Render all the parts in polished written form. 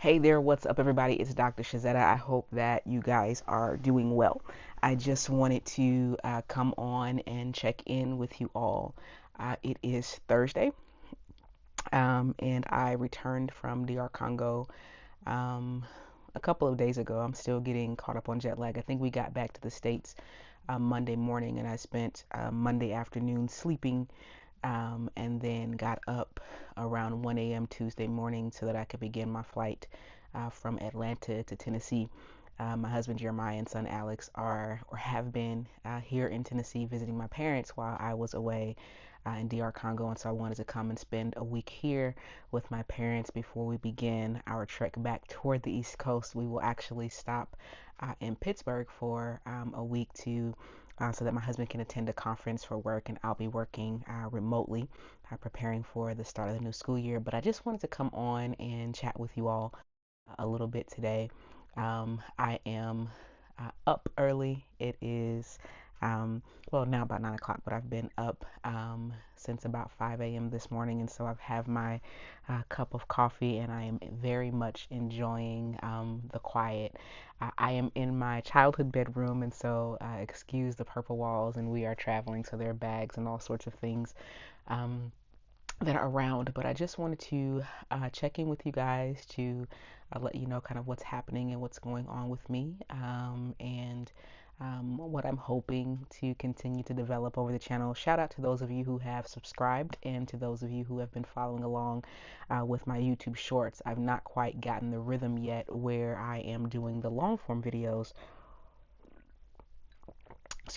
Hey there, what's up, everybody? It's Dr. Shazetta. I hope that you guys are doing well. I just wanted to come on and check in with you all. It is Thursday, and I returned from DR Congo um, a couple of days ago. I'm still getting caught up on jet lag. I think we got back to the States Monday morning, and I spent Monday afternoon sleeping and then got up around 1 a.m. Tuesday morning so that I could begin my flight from Atlanta to Tennessee. My husband Jeremiah and son Alex are or have been here in Tennessee visiting my parents while I was away in DR Congo, and so I wanted to come and spend a week here with my parents before we begin our trek back toward the East Coast. We will actually stop in Pittsburgh for a week to so that my husband can attend a conference for work, and I'll be working remotely, preparing for the start of the new school year. But I just wanted to come on and chat with you all a little bit today. I am up early. It is, well, now about 9 o'clock, but I've been up since about 5 a.m. this morning. And so I've had my cup of coffee and I am very much enjoying the quiet. I am in my childhood bedroom, and so excuse the purple walls, and we are traveling, so there are bags and all sorts of things. Um, that are around, but I just wanted to check in with you guys to let you know kind of what's happening and what's going on with me, and what I'm hoping to continue to develop over the channel. Shout out to those of you who have subscribed and to those of you who have been following along with my YouTube shorts. I've not quite gotten the rhythm yet where I am doing the long form videos,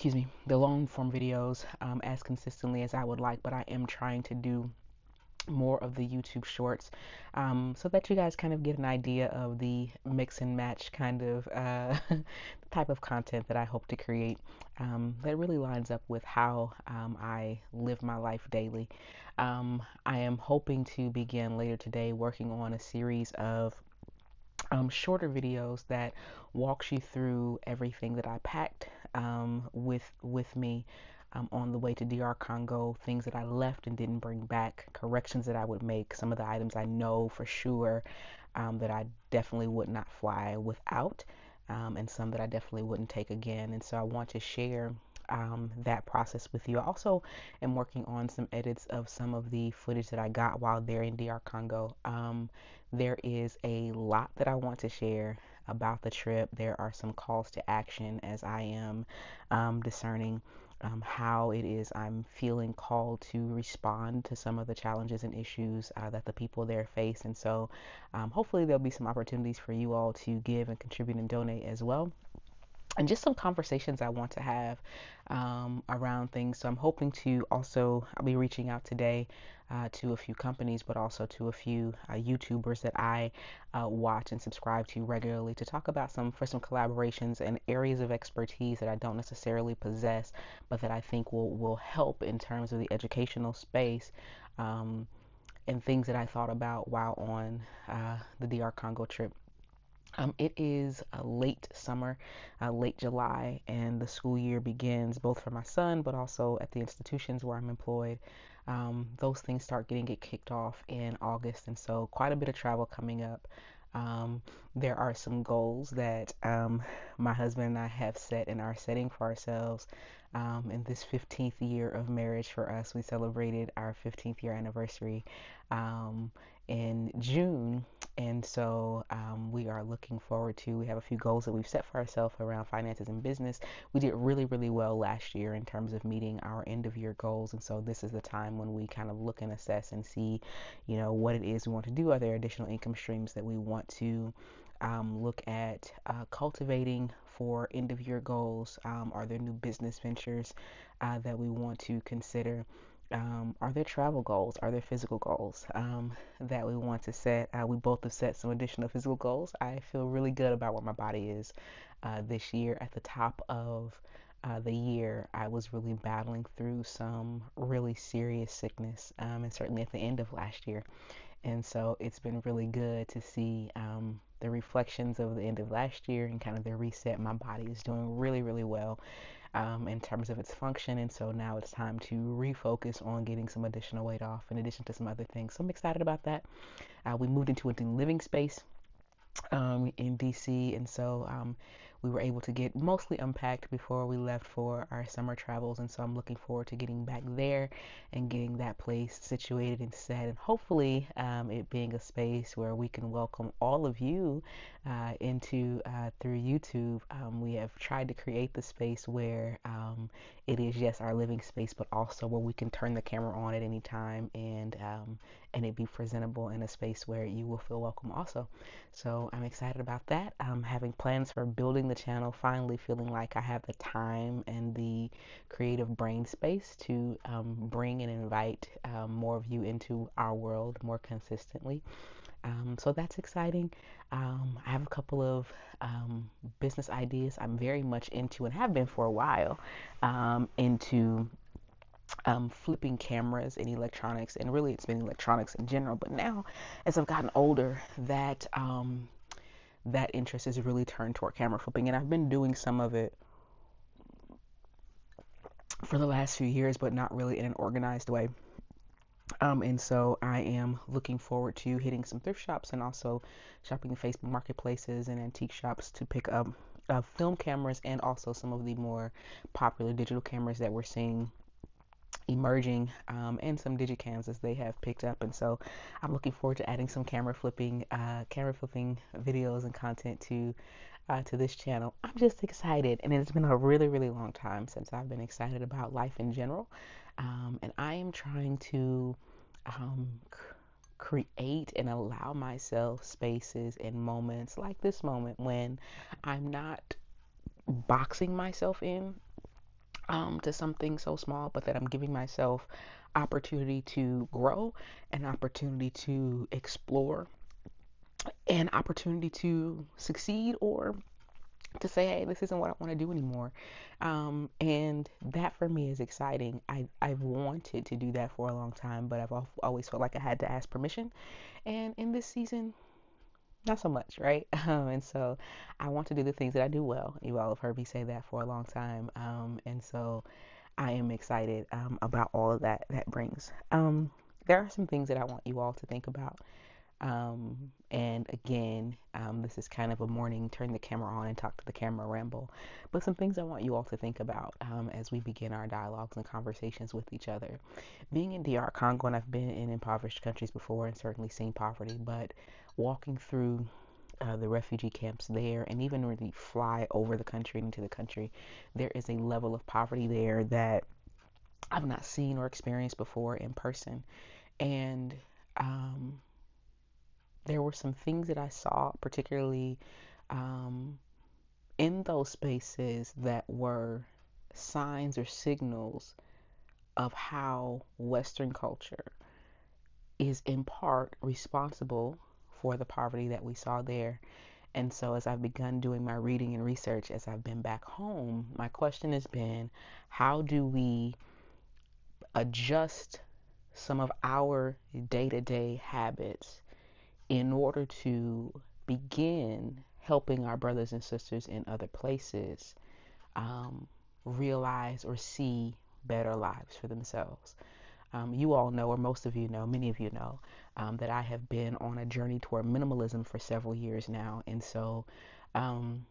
the long form videos as consistently as I would like, but I am trying to do more of the YouTube shorts, so that you guys kind of get an idea of the mix and match kind of type of content that I hope to create, that really lines up with how I live my life daily. I am hoping to begin later today working on a series of shorter videos that walks you through everything that I packed with me on the way to DR Congo, things that I left and didn't bring back, corrections that I would make, some of the items I know for sure that I definitely would not fly without, and some that I definitely wouldn't take again. And so I want to share that process with you. I also am working on some edits of some of the footage that I got while there in DR Congo. There is a lot that I want to share about the trip. There are some calls to action as I am discerning how it is I'm feeling called to respond to some of the challenges and issues that the people there face. And so hopefully there'll be some opportunities for you all to give and contribute and donate as well, and just some conversations I want to have around things. So I'm hoping to also, I'll be reaching out today to a few companies, but also to a few YouTubers that I watch and subscribe to regularly to talk about some collaborations and areas of expertise that I don't necessarily possess, but that I think will help in terms of the educational space. And things that I thought about while on the DR Congo trip. It is a late summer, late July, and the school year begins both for my son, but also at the institutions where I'm employed. Those things start getting get kicked off in August, and so quite a bit of travel coming up. There are some goals that my husband and I have set and are setting for ourselves in this 15th year of marriage for us. We celebrated our 15th year anniversary um, in June, and so we are looking forward to, we have a few goals that we've set for ourselves around finances and business. We did really, really well last year in terms of meeting our end of year goals. And so this is the time when we kind of look and assess and see, what it is we want to do. Are there additional income streams that we want to look at cultivating for end of year goals? Are there new business ventures that we want to consider? Are there travel goals? Are there physical goals that we want to set? We both have set some additional physical goals. I feel really good about where my body is this year. At the top of the year, I was really battling through some really serious sickness, and certainly at the end of last year. And so it's been really good to see the reflections of the end of last year and kind of the reset. My body is doing really, really well in terms of its function. And so now it's time to refocus on getting some additional weight off in addition to some other things. So I'm excited about that. We moved into a new living space in DC, and so we were able to get mostly unpacked before we left for our summer travels. And so I'm looking forward to getting back there and getting that place situated and set, and hopefully it being a space where we can welcome all of you into through YouTube. We have tried to create the space where it is, yes, our living space, but also where we can turn the camera on at any time, and it be presentable in a space where you will feel welcome also. So I'm excited about that. I'm having plans for building the channel, finally feeling like I have the time and the creative brain space to bring and invite more of you into our world more consistently. So that's exciting. I have a couple of business ideas I'm very much into and have been for a while, into flipping cameras and electronics, and really it's been electronics in general. But now, as I've gotten older, that interest has really turned toward camera flipping, and I've been doing some of it for the last few years, but not really in an organized way. And so I am looking forward to hitting some thrift shops and also shopping in Facebook marketplaces and antique shops to pick up film cameras and also some of the more popular digital cameras that we're seeing emerging, and some digicams as they have picked up. And so I'm looking forward to adding some camera flipping videos and content to this channel. I'm just excited, and it's been a really, really long time since I've been excited about life in general. And I am trying to create and allow myself spaces and moments like this moment when I'm not boxing myself in to something so small, but that I'm giving myself opportunity to grow, an opportunity to explore, an opportunity to succeed, or to say, hey, this isn't what I want to do anymore. And that for me is exciting. I've wanted to do that for a long time, but I've always felt like I had to ask permission. And in this season, not so much, right? And so I want to do the things that I do well. You all have heard me say that for a long time. And so I am excited about all of that brings. There are some things that I want you all to think about. And again, this is kind of a morning turn the camera on and talk to the camera ramble, but some things I want you all to think about as we begin our dialogues and conversations with each other. Being in DR Congo, and I've been in impoverished countries before and certainly seen poverty, but walking through the refugee camps there, and even when you fly over the country into the country, there is a level of poverty there that I've not seen or experienced before in person. And um, there were some things that I saw, particularly um, in those spaces, that were signs or signals of how Western culture is in part responsible for the poverty that we saw there. And so, as I've begun doing my reading and research as I've been back home, my question has been, how do we adjust some of our day to day habits in order to begin helping our brothers and sisters in other places um, realize or see better lives for themselves? You all know, or most of you know, many of you know, that I have been on a journey toward minimalism for several years now. And so um,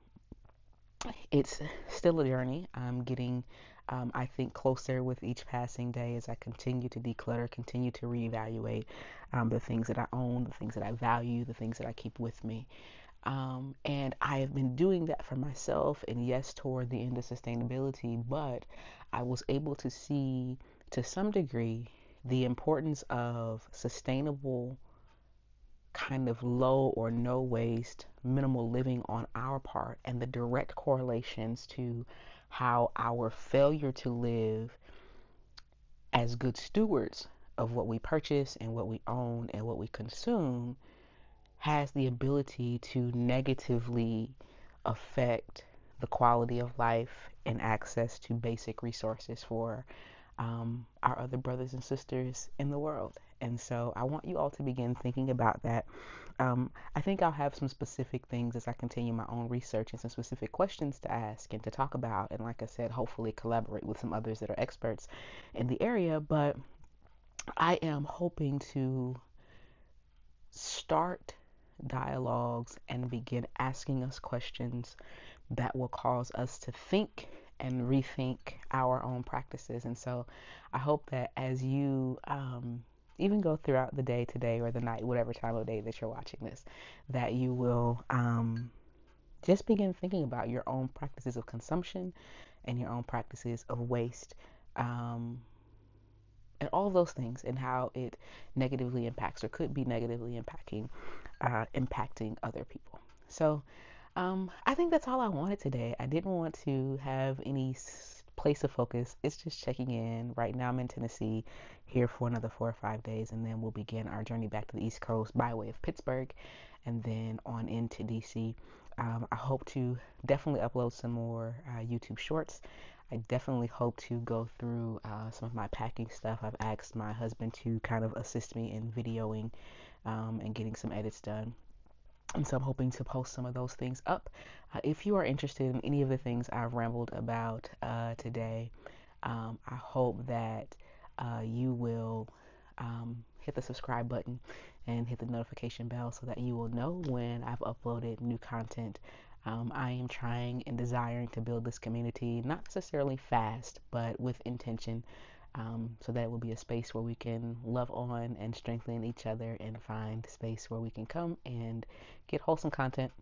it's still a journey. I'm getting, I think, closer with each passing day as I continue to declutter, continue to reevaluate the things that I own, the things that I value, the things that I keep with me. And I have been doing that for myself, and yes, toward the end of sustainability, but I was able to see to some degree the importance of sustainable, kind of low or no waste, minimal living on our part, and the direct correlations to how our failure to live as good stewards of what we purchase and what we own and what we consume has the ability to negatively affect the quality of life and access to basic resources for our other brothers and sisters in the world. And so I want you all to begin thinking about that. I think I'll have some specific things as I continue my own research and some specific questions to ask and to talk about. And like I said, hopefully collaborate with some others that are experts in the area. But I am hoping to start dialogues and begin asking us questions that will cause us to think and rethink our own practices. And so I hope that as you even go throughout the day today or the night, whatever time of day that you're watching this, that you will just begin thinking about your own practices of consumption and your own practices of waste, and all those things, and how it negatively impacts or could be negatively impacting other people. So I think that's all I wanted today. I didn't want to have any place of focus. It's just checking in. Right now I'm in Tennessee here for another 4 or 5 days, and then we'll begin our journey back to the East Coast by way of Pittsburgh and then on into DC. I hope to definitely upload some more YouTube shorts. I definitely hope to go through some of my packing stuff. I've asked my husband to kind of assist me in videoing and getting some edits done. And so I'm hoping to post some of those things up. If you are interested in any of the things I've rambled about today, I hope that you will hit the subscribe button and hit the notification bell so that you will know when I've uploaded new content. I am trying and desiring to build this community, not necessarily fast, but with intention. So that will be a space where we can love on and strengthen each other and find space where we can come and get wholesome content,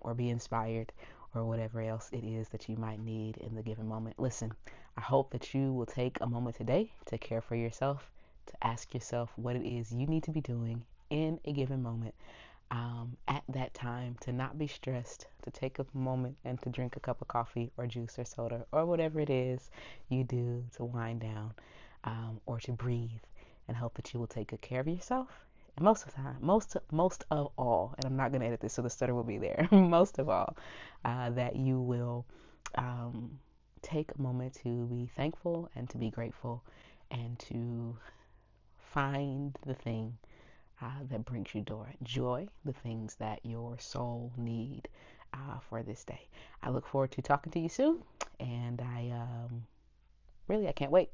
or be inspired, or whatever else it is that you might need in the given moment. Listen, I hope that you will take a moment today to care for yourself, to ask yourself what it is you need to be doing in a given moment, at that time, to not be stressed, to take a moment and to drink a cup of coffee or juice or soda or whatever it is you do to wind down, or to breathe, and hope that you will take good care of yourself. And most of the time, most of all, and I'm not going to edit this so the stutter will be there, most of all, that you will take a moment to be thankful and to be grateful and to find the thing that brings you joy, the things that your soul need for this day. I look forward to talking to you soon, and I can't wait.